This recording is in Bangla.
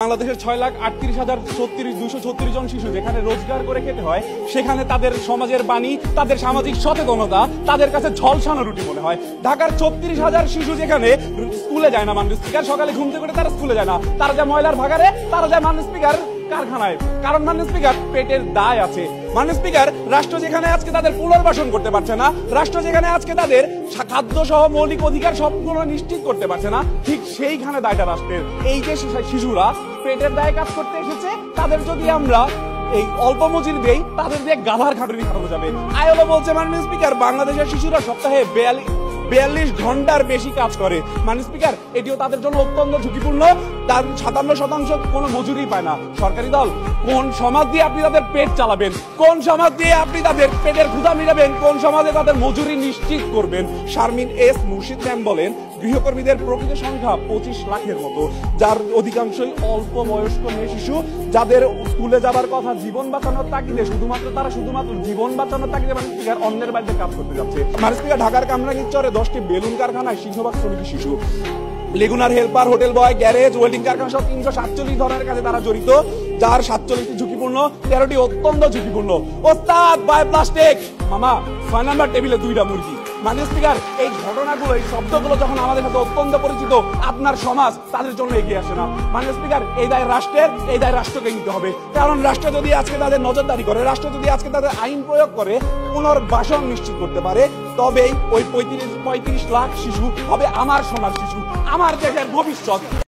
বাংলাদেশের 6,38,236 জন শিশু যেখানে রোজগার করে খেতে হয়, সেখানে তাদের সমাজের বাণী, তাদের সামাজিক সচেতনতা তাদের কাছে ঝলসানো রুটি মনে হয়। ঢাকার 36,000 শিশু যেখানে স্কুলে যায় না, মাননীয় স্পিকার, সকালে ঘুম থেকে উঠে তারা স্কুলে যায় না, তারা যায় ময়লার ভাগারে, তারা যায় মাননীয় স্পিকার কারখানায়। কারণ মাননীয় স্পিকার পেটের দায় আছে। মাননীয় স্পিকার, রাষ্ট্র যেখানে আজকে তাদের পুনর্বাসন করতে পারছে না, রাষ্ট্র যেখানে আজকে তাদের খাদ্য সহ মৌলিক অধিকার সবগুলো নিশ্চিত করতে পারছে না, ঠিক সেইখানে দায়টা রাষ্ট্রের। এই যে শিশুরা পেটের দায়ে কাজ করতে এসেছে, তাদের যদি আমরা এই অল্প মজুরি দেই, তাদের দিয়ে গাধার খাটুনি খাওয়ানো যাবে। আইএলও বলছে মাননীয় স্পিকার, বাংলাদেশের শিশুরা সপ্তাহে 42 ঘন্টার বেশি কাজ করে। মাননীয় স্পিকার, এটিও তাদের জন্য অত্যন্ত ঝুঁকিপূর্ণ। তার 57% কোনো মজুরি পায় না। সরকারি দল, কোন সমাজ দিয়ে আপনি তাদের পেট চালাবেন? কোন সমাজ দিয়ে আপনি তাদের পেটের ক্ষুধা মিটাবেন? কোন সমাজে তাদের মজুরি নিশ্চিত করবেন? শারমিন এস মুর্শিদ ম্যাম বলেন, গৃহকর্মীদের প্রকৃত সংখ্যা 25 লাখের মতো, যার অধিকাংশই অল্প বয়স্ক মেয়ে শিশু, যাদের স্কুলে যাবার কথা জীবন বাঁচানোর তাগিদে তারা শুধুমাত্র জীবন বাঁচানোর তাগিদে মাননীয় স্পিকার অন্যের বাড়িতে কাজ করতে যাচ্ছে। মাননীয় স্পিকার, ঢাকার কামরাঙ্গীর চরে 10টি বেলুন কারখানায় সিংহভাগ শ্রমিক শিশু। লেগুনার helper, hotel boy, garage, welding কারখানা সহ 347 ধরনের কাজে তারা জড়িত, যার 47টি ঝুঁকিপূর্ণ, 13টি অত্যন্ত ঝুঁকিপূর্ণ। ওস্তাদ বাই প্লাস্টিক মামা 6 নম্বর টেবিলে 2টা মুরগি। মাননীয় স্পিকার, এই ঘটনাগুলো, এই শব্দগুলো যখন আমাদের সাথে অত্যন্ত পরিচিত, আপনার সমাজ তাদের জন্য এগিয়ে আসে না। মাননীয় স্পিকার, এই দায় রাষ্ট্রের, এই দায় রাষ্ট্রকে নিতে হবে। কারণ রাষ্ট্র যদি আজকে তাদের নজরদারি করে, রাষ্ট্র যদি আজকে তাদের আইন প্রয়োগ করে, পুনর্বাসন নিশ্চিত করতে পারে, তবেই ওই 35 লাখ শিশু হবে আমার সোনার শিশু, আমার দেশের ভবিষ্যৎ।